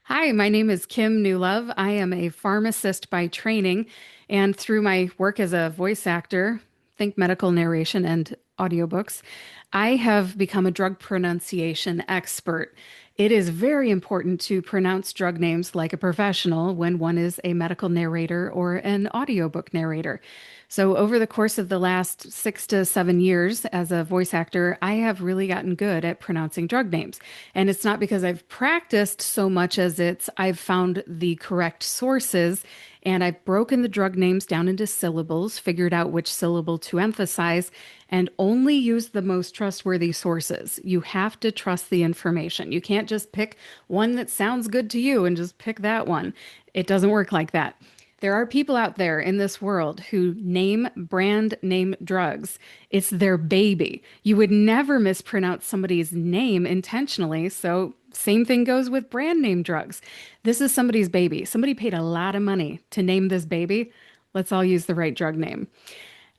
Hi, my name is Kim Newlove. I am a pharmacist by training, and through my work as a voice actor, think medical narration and audiobooks, I have become a drug pronunciation expert. It is very important to pronounce drug names like a professional when one is a medical narrator or an audiobook narrator. So, over the course of the last 6 to 7 years as a voice actor, I have really gotten good at pronouncing drug names. And it's not because I've practiced so much as I've found the correct sources and I've broken the drug names down into syllables, figured out which syllable to emphasize, and only use the most trustworthy sources. You have to trust the information. You can't just pick one that sounds good to you and just pick that one. It doesn't work like that. There are people out there in this world who name brand name drugs. It's their baby. You would never mispronounce somebody's name intentionally. So, same thing goes with brand name drugs. This is somebody's baby. Somebody paid a lot of money to name this baby. Let's all use the right drug name.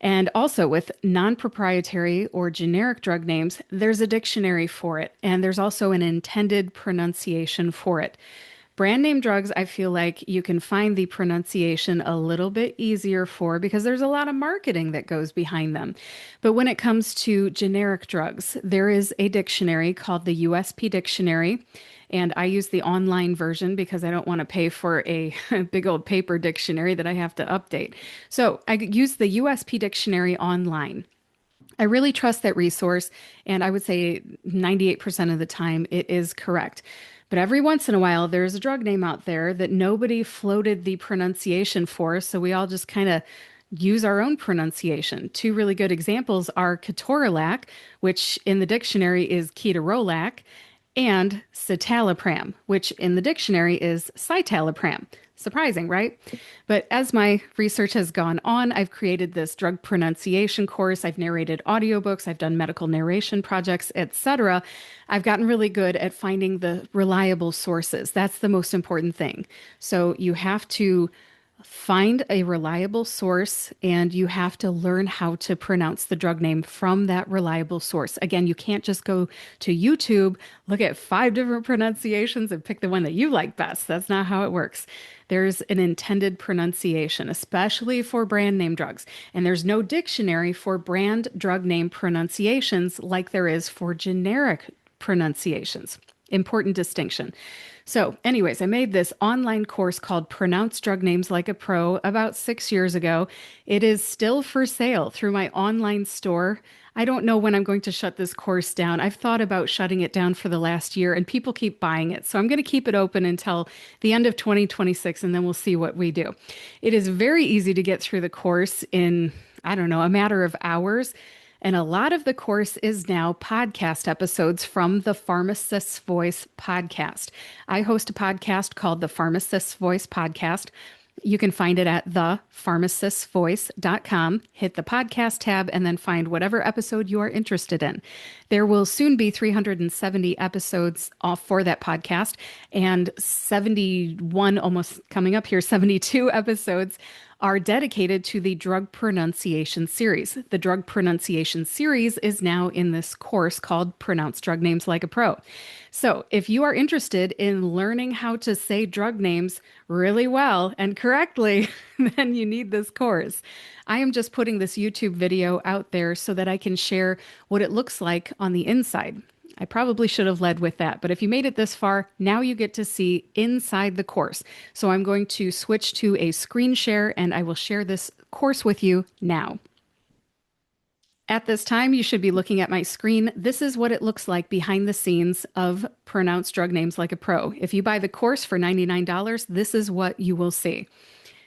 And also with non-proprietary or generic drug names, there's a dictionary for it, and there's also an intended pronunciation for it. Brand name drugs, I feel like you can find the pronunciation a little bit easier for because there's a lot of marketing that goes behind them. But when it comes to generic drugs, there is a dictionary called the USP Dictionary. And I use the online version because I don't want to pay for a big old paper dictionary that I have to update. So I use the USP Dictionary online. I really trust that resource, and I would say 98% of the time it is correct. But every once in a while, there's a drug name out there that nobody floated the pronunciation for, so we all just kind of use our own pronunciation. Two really good examples are ketorolac, which in the dictionary is ketorolac, and citalopram, which in the dictionary is citalopram. Surprising, right? But as my research has gone on, I've created this drug pronunciation course. I've narrated audiobooks, I've done medical narration projects, etc. I've gotten really good at finding the reliable sources. That's the most important thing. So you have to find a reliable source and you have to learn how to pronounce the drug name from that reliable source. Again, you can't just go to YouTube, look at 5 different pronunciations and pick the one that you like best. That's not how it works. There's an intended pronunciation, especially for brand name drugs. And there's no dictionary for brand drug name pronunciations like there is for generic pronunciations. Important distinction. So, anyways, I made this online course called Pronounce Drug Names Like a Pro about 6 years ago. It is still for sale through my online store. I don't know when I'm going to shut this course down. I've thought about shutting it down for the last year and people keep buying it. So I'm going to keep it open until the end of 2026 and then we'll see what we do. It is very easy to get through the course in, I don't know, a matter of hours. And a lot of the course is now podcast episodes from the Pharmacist's Voice podcast. I host a podcast called the Pharmacist's Voice podcast. You can find it at thepharmacistvoice.com. Hit the podcast tab and then find whatever episode you are interested in. There will soon be 370 episodes off for that podcast and 71, almost coming up here, 72 episodes are dedicated to the drug pronunciation series. The drug pronunciation series is now in this course called Pronounce Drug Names Like a Pro. So if you are interested in learning how to say drug names really well and correctly, then you need this course. I am just putting this YouTube video out there so that I can share what it looks like on the inside. I probably should have led with that, but if you made it this far, now you get to see inside the course. So I'm going to switch to a screen share and I will share this course with you now. At this time, you should be looking at my screen. This is what it looks like behind the scenes of Pronounce Drug Names Like a Pro. If you buy the course for $99, this is what you will see.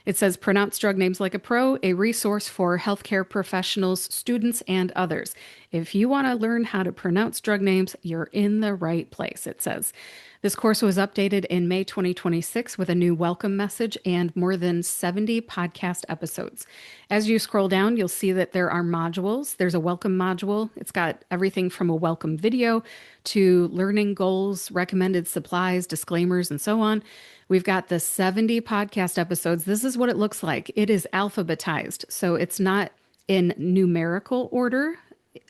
It says Pronounce Drug Names Like a Pro, a resource for healthcare professionals, students, and others. If you want to learn how to pronounce drug names, you're in the right place, it says. This course was updated in May 2026 with a new welcome message and more than 70 podcast episodes. As you scroll down, you'll see that there are modules. There's a welcome module. It's got everything from a welcome video to learning goals, recommended supplies, disclaimers, and so on. We've got the 70 podcast episodes. This is what it looks like. It is alphabetized, so it's not in numerical order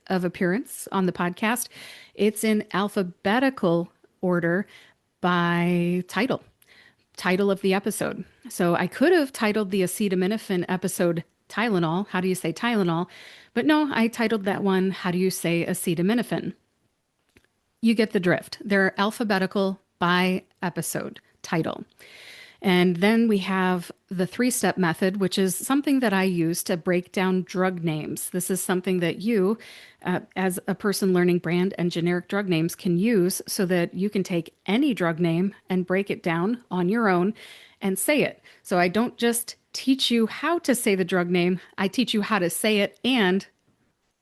of appearance on the podcast. It's in alphabetical order by title. title of the episode. So I could have titled the acetaminophen episode Tylenol. How do you say Tylenol? But no, I titled that one, How do you say acetaminophen? You get the drift. They're alphabetical by episode title. And then we have the three-step method, which is something that I use to break down drug names. This is something that you, as a person learning brand and generic drug names, can use so that you can take any drug name and break it down on your own and say it. So I don't just teach you how to say the drug name, I teach you how to say it and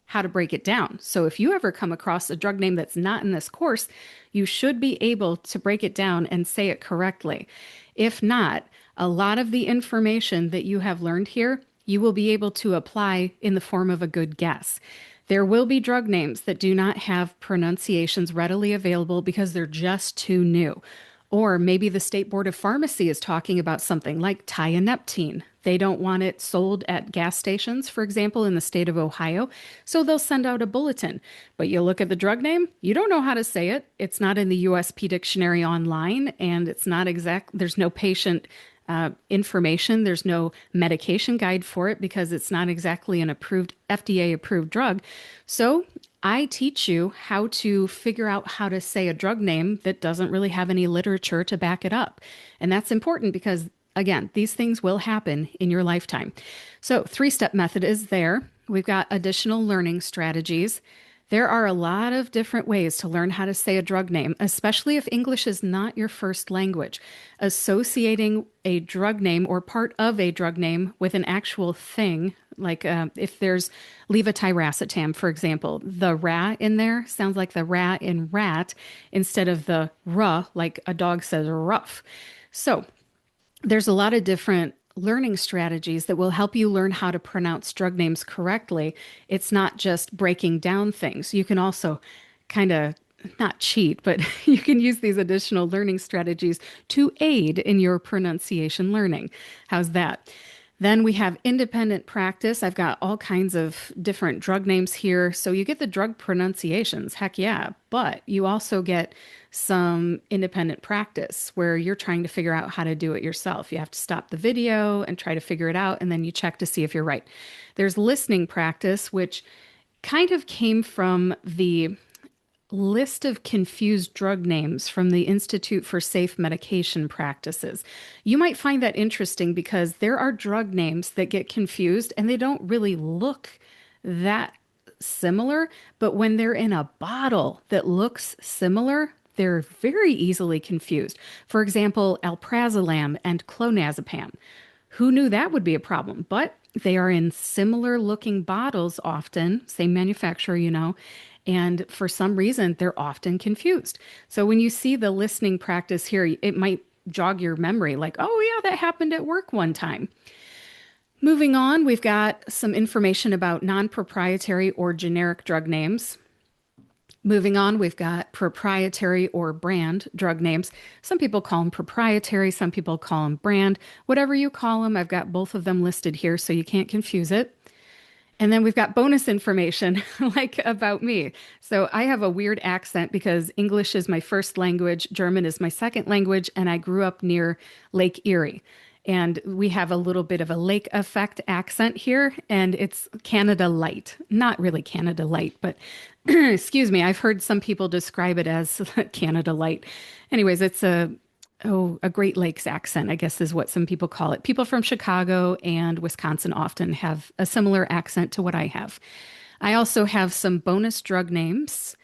how to break it down. So if you ever come across a drug name that's not in this course, you should be able to break it down and say it correctly. If not, a lot of the information that you have learned here, you will be able to apply in the form of a good guess. There will be drug names that do not have pronunciations readily available because they're just too new. Or maybe the State Board of Pharmacy is talking about something like tianeptine. They don't want it sold at gas stations, for example, in the state of Ohio, so they'll send out a bulletin. But you look at the drug name, you don't know how to say it. It's not in the USP dictionary online, and it's not exact. There's no patient information. There's no medication guide for it because it's not exactly an approved FDA approved drug. So I teach you how to figure out how to say a drug name that doesn't really have any literature to back it up. And that's important because, again, these things will happen in your lifetime. So three-step method is there. We've got additional learning strategies. There are a lot of different ways to learn how to say a drug name, especially if English is not your first language. Associating a drug name or part of a drug name with an actual thing, like if there's levetiracetam, for example, the ra in there sounds like the ra in rat instead of the ruh, like a dog says rough. So there's a lot of different learning strategies that will help you learn how to pronounce drug names correctly. It's not just breaking down things. You can also kind of not cheat, but you can use these additional learning strategies to aid in your pronunciation learning. How's that? Then we have independent practice. I've got all kinds of different drug names here. So you get the drug pronunciations, heck yeah, but you also get some independent practice where you're trying to figure out how to do it yourself. You have to stop the video and try to figure it out, and then you check to see if you're right. There's listening practice, which kind of came from the list of confused drug names from the Institute for Safe Medication Practices. You might find that interesting because there are drug names that get confused and they don't really look that similar, but when they're in a bottle that looks similar, they're very easily confused. For example, alprazolam and clonazepam. Who knew that would be a problem? But they are in similar looking bottles often, same manufacturer, and for some reason, they're often confused. So when you see the listening practice here, it might jog your memory like, oh yeah, that happened at work one time. Moving on, we've got some information about non-proprietary or generic drug names. Moving on, we've got proprietary or brand drug names. Some people call them proprietary, some people call them brand. Whatever you call them, I've got both of them listed here so you can't confuse it. And then we've got bonus information like about me. So I have a weird accent because English is my first language, German is my second language, and I grew up near Lake Erie. And we have a little bit of a lake effect accent here, and it's Canada Light. Not really Canada Light, but excuse me, I've heard some people describe it as Canada Light. Anyways, it's a Great Lakes accent, I guess is what some people call it. People from Chicago and Wisconsin often have a similar accent to what I have. I also have some bonus drug names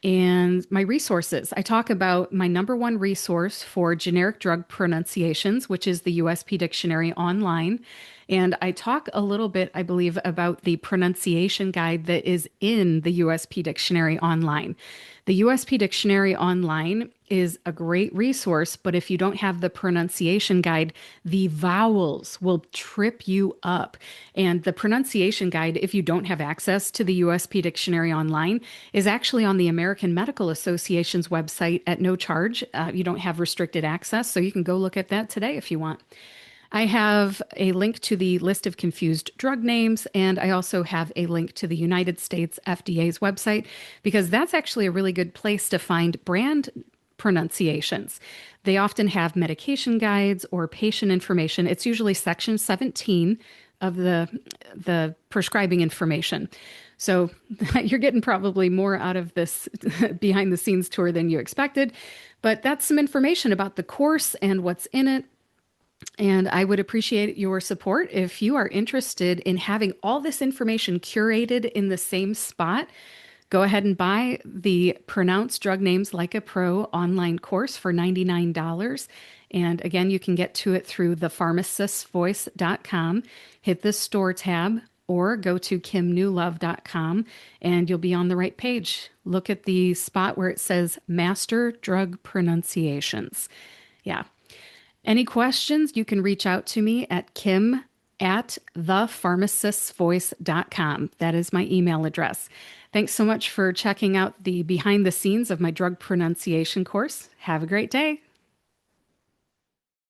and my resources. I talk about my number one resource for generic drug pronunciations, which is the USP Dictionary online. And I talk a little bit, I believe, about the pronunciation guide that is in the USP Dictionary online. The USP Dictionary online is a great resource, but if you don't have the pronunciation guide, the vowels will trip you up. And the pronunciation guide, if you don't have access to the USP Dictionary online, is actually on the American Medical Association's website at no charge. You don't have restricted access, so you can go look at that today if you want. I have a link to the list of confused drug names, and I also have a link to the United States FDA's website because that's actually a really good place to find brand pronunciations. They often have medication guides or patient information. It's usually section 17 of the prescribing information. So you're getting probably more out of this behind the scenes tour than you expected, but that's some information about the course and what's in it. And I would appreciate your support if you are interested in having all this information curated in the same spot. Go ahead and buy the Pronounce Drug Names Like a Pro online course for $99. And again, you can get to it through thepharmacistvoice.com. Hit the store tab or go to kimnewlove.com and you'll be on the right page. Look at the spot where it says Master Drug Pronunciations. Yeah. Any questions, you can reach out to me at kim@thepharmacistvoice.com. That is my email address. Thanks so much for checking out the behind the scenes of my drug pronunciation course. Have a great day.